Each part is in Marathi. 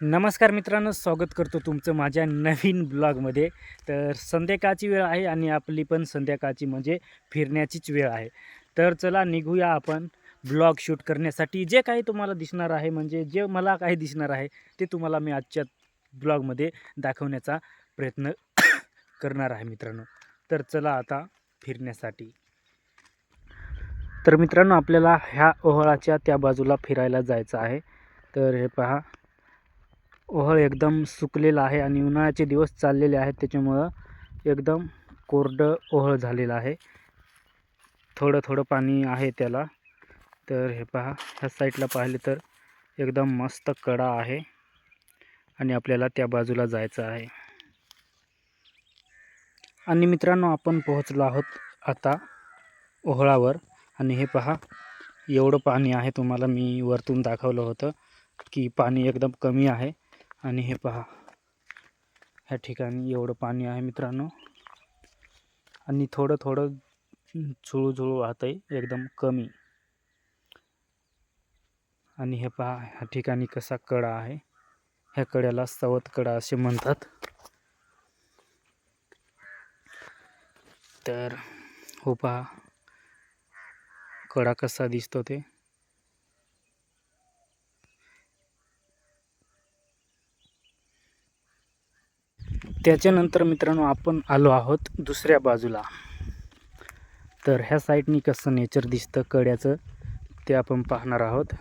नमस्कार मित्रांनो, स्वागत करतो तुमचं माझ्या नवीन ब्लॉगमध्ये. तर संध्याकाळची वेळ आहे आणि आपली पण संध्याकाळची म्हणजे फिरण्याचीच वेळ आहे. तर चला निघूया आपण ब्लॉग शूट करण्यासाठी. जे काही तुम्हाला दिसणार आहे, म्हणजे जे मला काही दिसणार आहे ते तुम्हाला मी आजच्या ब्लॉगमध्ये दाखवण्याचा प्रयत्न करणार आहे मित्रांनो. तर चला आता फिरण्यासाठी. तर मित्रांनो, आपल्याला ह्या ओहळाच्या त्या बाजूला फिरायला जायचं आहे. तर हे पहा, ओहळ एकदम सुकलेला आहे आणि उन्हाळ्याचे दिवस चाललेले आहेत, त्याच्यामुळं एकदम कोरडं ओहळ झालेलं आहे. थोडं थोडं पाणी आहे त्याला. तर हे पहा, ह्या साईडला पाहिले तर एकदम मस्त कडा आहे आणि आपल्याला त्या बाजूला जायचं आहे. आणि मित्रांनो, आपण पोहोचलो आहोत आता ओहळावर. आणि हे पहा, एवढं पाणी आहे. तुम्हाला मी वरतून दाखवलं होतं की पाणी एकदम कमी आहे. आणि हे पहा, ह्या ठिकाणी एवढं पाणी आहे मित्रांनो. आणि थोडं थोडं झुळूझुळू वाहत आहे, एकदम कमी. आणि हे पहा, ह्या ठिकाणी कसा कडा आहे. ह्या कड्याला सवत कडा असे म्हणतात. तर हो पहा, कडा कसा दिसतो ते. त्याच्यानंतर मित्रांनो, आपण आलो आहोत दुसऱ्या बाजूला. तर ह्या साईडनी कसं नेचर दिसतं कड्याचं ते आपण पाहणार आहोत.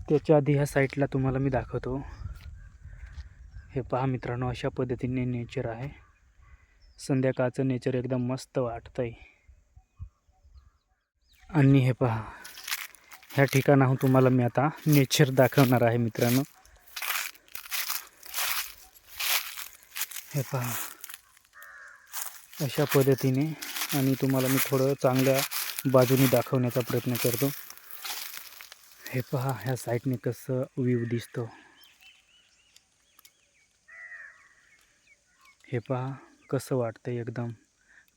त्याच्या आधी ह्या साईडला तुम्हाला मी दाखवतो. हे पहा मित्रांनो, अशा पद्धतीने नेचर आहे. संध्याकाळचं नेचर एकदम मस्त वाटतंय. आणि हे पहा, ह्या ठिकाणाहून तुम्हाला मी आता नेचर दाखवणार आहे मित्रांनो. हे पहा, अशा पद्धतीने. आणि तुम्हाला मी थोडं चांगल्या बाजूने दाखवण्याचा प्रयत्न करतो. हे पहा, ह्या साईडने कसं व्ह्यू दिसतो. हे पहा, कसं वाटतंय. एकदम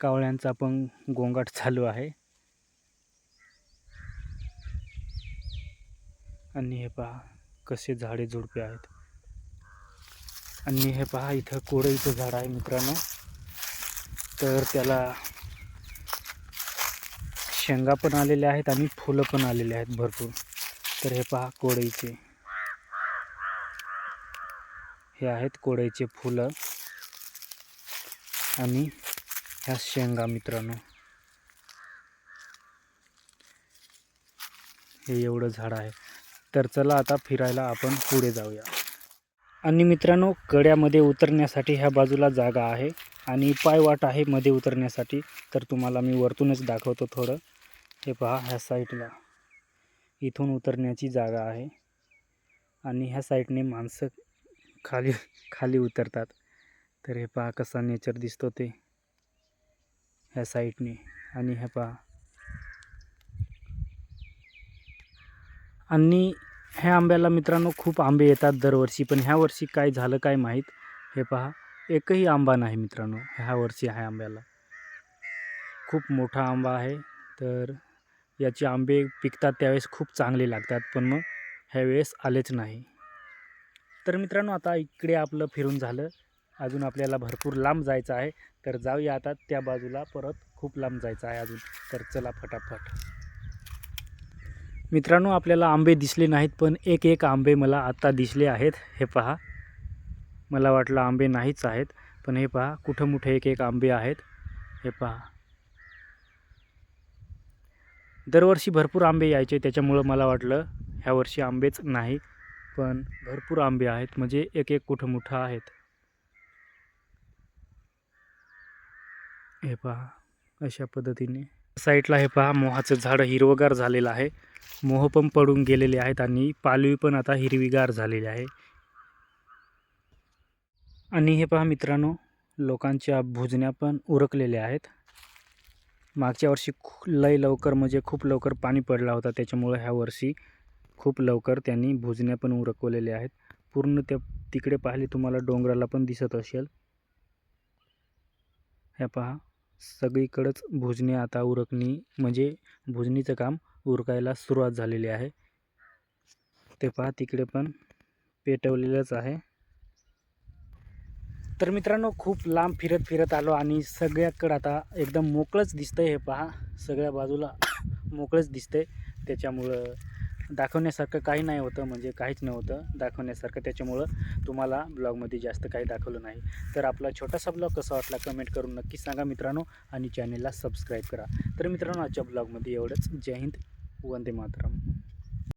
कावळ्यांचा पण गोंगाट चालू आहे. आणि हे पहा, कसे झाडे झुडपे आहेत. आणि हे पहा, इथं कोरईचं झाड आहे मित्रांनो. तर त्याला शेंगा पण आलेल्या आहेत आणि फुलं पण आलेले आहेत भरपूर. तर हे पहा, कोरईचे हे आहेत कोरईचे फुलं आणि ह्या शेंगा मित्रांनो. हे एवढं झाड आहे. तर चला आता फिरायला आपण पुढे जाऊया. आणि मित्रांनो, कड्यामध्ये उतरण्यासाठी ह्या बाजूला जागा आहे आणि पायवाट आहे मध्ये उतरण्यासाठी. तर तुम्हाला मी वरतूनच दाखवतो थोडं. हे पहा, ह्या साईडला इथून उतरण्याची जागा आहे आणि ह्या साईडने माणसं खाली खाली उतरतात. तर हे पहा, कसा नेचर दिसतो ते ह्या साईडने. आणि हे पहा, आणि ह्या आंब्याला मित्रांनो खूप आंबे येतात दरवर्षी, पण ह्या वर्षी काय झालं काय माहीत. हे पहा, एकही आंबा नाही मित्रांनो ह्या वर्षी. ह्या आंब्याला खूप मोठा आंबा आहे. तर याचे आंबे पिकतात त्यावेळेस खूप चांगले लागतात, पण मग ह्यावेळेस आलेच नाही. तर मित्रांनो, आता इकडे आपलं फिरून झालं. अजून आपल्याला भरपूर लांब जायचं आहे. तर जाऊया आता त्या बाजूला. परत खूप लांब जायचं आहे अजून. तर चला फटाफट. मित्रांनो, आपल्याला आंबे दिसले नाहीत, पण एक एक आंबे मला आता दिसले आहेत. हे पहा, मला वाटलं आंबे नाहीच आहेत, पण हे पहा, कुठं मोठे एक एक आंबे आहेत. हे पहा, दरवर्षी भरपूर आंबे यायचे, त्याच्यामुळं मला वाटलं ह्या वर्षी आंबेच नाही, पण भरपूर आंबे आहेत. म्हणजे एक एक कुठं मोठं आहेत. हे पहा, अशा पद्धतीने साईडला हे पहा, मोहाचं झाड हिरवगार झालेलं आहे. मोह पण पडून गेलेले आहेत आणि पालवी पण आता हिरवीगार झालेली आहे. आणि हे पहा मित्रांनो, लोकांच्या भुजण्या पण उरकलेल्या आहेत. मागच्या वर्षी लय लवकर, म्हणजे खूप लवकर पाणी पडला होता, त्याच्यामुळे ह्या वर्षी खूप लवकर त्यांनी भुजण्या पण उरकवलेल्या आहेत. पूर्ण त्या तिकडे पाहिले तुम्हाला डोंगराला पण दिसत असेल. हे पहा, सगळीकडेच भुजणी आता उरकणी, म्हणजे भुजणीचं काम उरकायला सुरुवात झालेली आहे. ते पहा, तिकडे पण पेटवलेलंच आहे. तर मित्रांनो, खूप लांब फिरत आलो आणि सगळ्याकडं आता एकदम मोकळंच दिसतंय. हे पहा, सगळ्या बाजूला मोकळंच दिसतंय. त्याच्यामुळं दाखवण्यासारखं काही नाही होतं, म्हणजे काहीच नव्हतं दाखवण्यासारखं. त्याच्यामुळं तुम्हाला ब्लॉगमध्ये जास्त काही दाखवलं नाही. तर आपला छोटासा ब्लॉग कसा वाटला कमेंट करून नक्की सांगा मित्रांनो, आणि चॅनेलला सबस्क्राईब करा. तर मित्रांनो, आजच्या ब्लॉगमध्ये एवढंच. जय हिंद, वंदे मातरम.